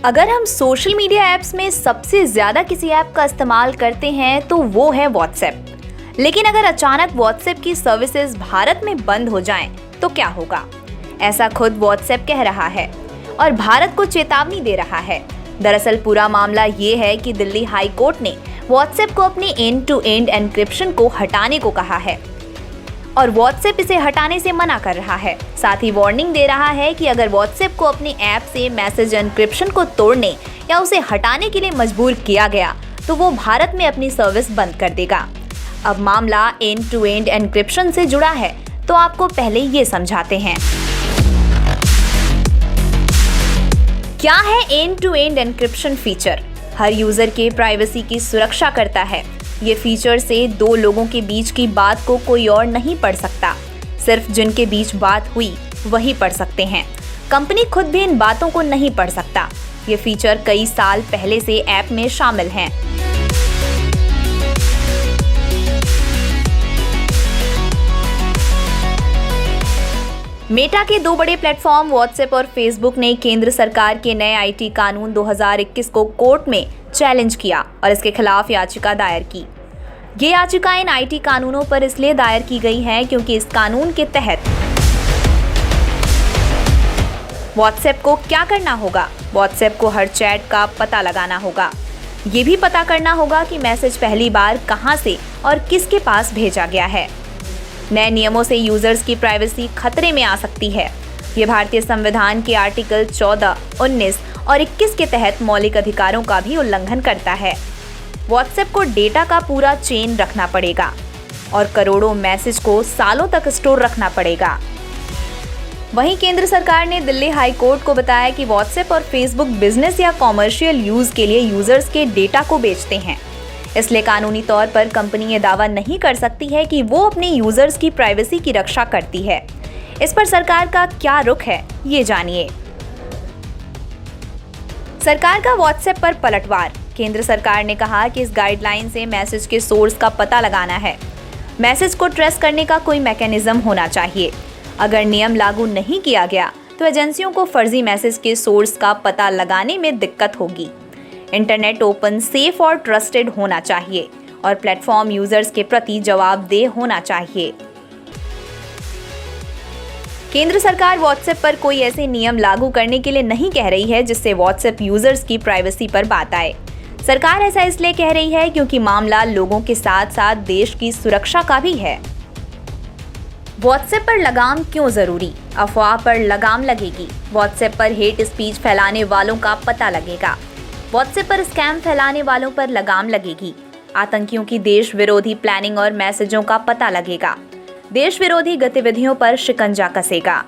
अगर हम social media apps में सबसे ज्यादा किसी ऐप का इस्तेमाल करते हैं तो वो है व्हाट्सएप। लेकिन अगर अचानक व्हाट्सएप की सर्विसेज भारत में बंद हो जाएं तो क्या होगा? ऐसा खुद व्हाट्सएप कह रहा है और भारत को चेतावनी दे रहा है। दरअसल पूरा मामला ये है कि दिल्ली हाई कोर्ट ने व्हाट्सएप को अपने एंड टू एंड एन्क्रिप्शन को हटाने को कहा है और व्हाट्सएप इसे हटाने से मना कर रहा है। साथ ही वार्निंग दे रहा है कि अगर व्हाट्सएप को अपने ऐप से मैसेज एन्क्रिप्शन को तोड़ने या उसे हटाने के लिए मजबूर किया गया तो वो भारत में अपनी सर्विस बंद कर देगा। अब मामला एंड टू एंड एन्क्रिप्शन से जुड़ा है, तो आपको पहले ये समझाते हैं। क्या है end to end encryption feature? हर यूजर के प्राइवेसी की सुरक्षा करता है। ये फीचर से दो लोगों के बीच की बात को कोई और नहीं पढ़ सकता। सिर्फ जिनके बीच बात हुई वही पढ़ सकते हैं। कंपनी खुद भी इन बातों को नहीं पढ़ सकता। ये फीचर कई साल पहले से ऐप में शामिल हैं। मेटा के दो बड़े प्लेटफॉर्म व्हाट्सएप और फेसबुक ने केंद्र सरकार के नए आईटी कानून 2021 को कोर्ट में चैलेंज किया और इसके खिलाफ याचिका दायर की। ये याचिका इन आईटी कानूनों पर इसलिए दायर की गई है क्योंकि इस कानून के तहत व्हाट्सएप को क्या करना होगा? व्हाट्सएप को हर चैट का पता लगाना होगा। ये भी पता करना होगा कि मैसेज पहली बार कहां से और किसके पास भेजा गया है। नए नियमों से यूजर्स की प्राइवेसी खतरे में आ सकती है। ये भारतीय संविधान के आर्टिकल 14, 19 और 21 के तहत मौलिक अधिकारों का भी उल्लंघन करता है। व्हाट्सएप को डेटा का पूरा चेन रखना पड़ेगा और करोड़ों मैसेज को सालों तक स्टोर रखना पड़ेगा। वहीं केंद्र सरकार ने दिल्ली हाई कोर्ट को बताया कि व्हाट्सएप और फेसबुक बिजनेस या कॉमर्शियल यूज के लिए यूजर्स के डेटा को बेचते हैं। इसलिए कानूनी तौर पर कंपनी ये दावा नहीं कर सकती है कि वो अपने यूजर्स की प्राइवेसी की रक्षा करती है। इस पर सरकार का क्या रुख है, ये जानिए। सरकार का व्हाट्सएप पर पलटवार। केंद्र सरकार ने कहा कि इस गाइडलाइन से मैसेज के सोर्स का पता लगाना है। मैसेज को ट्रेस करने का कोई मैकेनिज्म होना चाहिए। अगर नियम लागू नहीं किया गया तो एजेंसियों को फर्जी मैसेज के सोर्स का पता लगाने में दिक्कत होगी। इंटरनेट ओपन, सेफ और ट्रस्टेड होना चाहिए और प्लेटफॉर्म यूजर्स के प्रति जवाबदेह होना चाहिए। केंद्र सरकार व्हाट्सएप पर कोई ऐसे नियम लागू करने के लिए नहीं कह रही है जिससे व्हाट्सएप यूजर्स की प्राइवेसी पर बात आए। सरकार ऐसा इसलिए कह रही है क्योंकि मामला लोगों के साथ साथ देश की सुरक्षा का भी है। व्हाट्सएप पर लगाम क्यों जरूरी? अफवाह पर लगाम लगेगी। व्हाट्सएप पर हेट स्पीच फैलाने वालों का पता लगेगा। व्हाट्सएप पर स्कैम फैलाने वालों पर लगाम लगेगी। आतंकियों की देश विरोधी प्लानिंग और मैसेजों का पता लगेगा। देश विरोधी गतिविधियों पर शिकंजा कसेगा।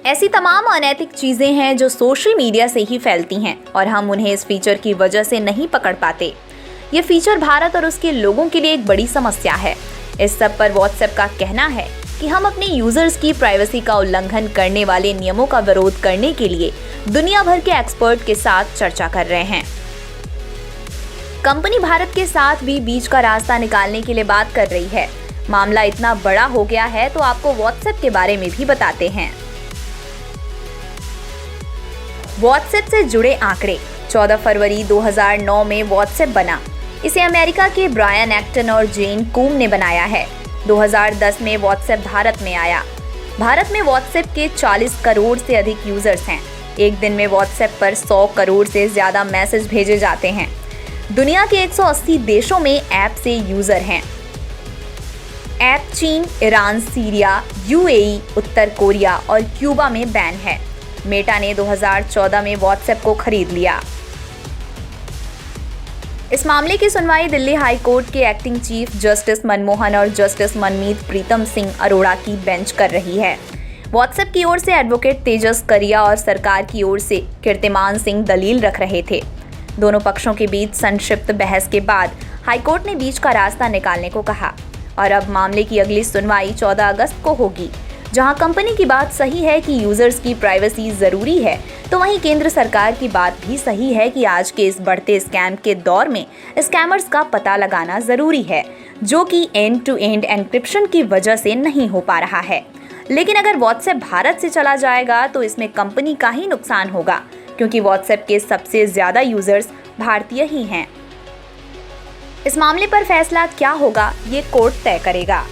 ऐसी तमाम अनैतिक चीजें हैं जो सोशल मीडिया से ही फैलती हैं और हम उन्हें इस फीचर की वजह से नहीं पकड़ पाते। ये फीचर भारत और उसके लोगों के लिए एक बड़ी समस्या है। इस सब पर व्हाट्सएप का कहना है कि हम अपने यूजर्स की प्राइवेसी का उल्लंघन करने वाले नियमों का विरोध करने के लिए दुनिया भर के एक्सपर्ट के साथ चर्चा कर रहे हैं। कंपनी भारत के साथ भी बीच का रास्ता निकालने के लिए बात कर रही है। मामला इतना बड़ा हो गया है तो आपको व्हाट्सएप के बारे में भी बताते हैं। व्हाट्सएप से जुड़े आंकड़े। 14 फरवरी 2009 में व्हाट्सएप बना। इसे अमेरिका के ब्रायन एक्टन और जेन कूम ने बनाया है। 2010 में व्हाट्सएप भारत में आया। भारत में व्हाट्सएप के 40 करोड़ से अधिक यूजर्स हैं। एक दिन में व्हाट्सएप पर 100 करोड़ से ज्यादा मैसेज भेजे जाते हैं। दुनिया के 180 देशों में ऐप से यूजर हैं। ऐप चीन, ईरान, सीरिया, यूएई, उत्तर कोरिया और क्यूबा में बैन है। मेटा ने 2014 में व्हाट्सएप को खरीद लिया। इस मामले की सुनवाई दिल्ली हाई कोर्ट के एक्टिंग चीफ जस्टिस मनमोहन और जस्टिस मनमीत प्रीतम सिंह अरोड़ा की बेंच कर रही है। व्हाट्सएप की ओर से एडवोकेट तेजस करिया और सरकार की ओर से कीर्तिमान सिंह दलील रख रहे थे। दोनों पक्षों के बीच संक्षिप्त बहस के बाद हाईकोर्ट ने बीच का रास्ता निकालने को कहा और अब मामले की अगली सुनवाई 14 अगस्त को होगी। जहां कंपनी की बात सही है कि यूजर्स की प्राइवेसी जरूरी है, तो वहीं केंद्र सरकार की बात भी सही है कि आज के इस बढ़ते स्कैम के दौर में स्कैमर्स का पता लगाना जरूरी है, जो कि एंड टू एंड एन्क्रिप्शन की वजह से नहीं हो पा रहा है। लेकिन अगर व्हाट्सएप भारत से चला जाएगा तो इसमें कंपनी का ही नुकसान होगा, क्योंकि व्हाट्सएप के सबसे ज़्यादा यूजर्स भारतीय ही हैं। इस मामले पर फैसला क्या होगा, ये कोर्ट तय करेगा।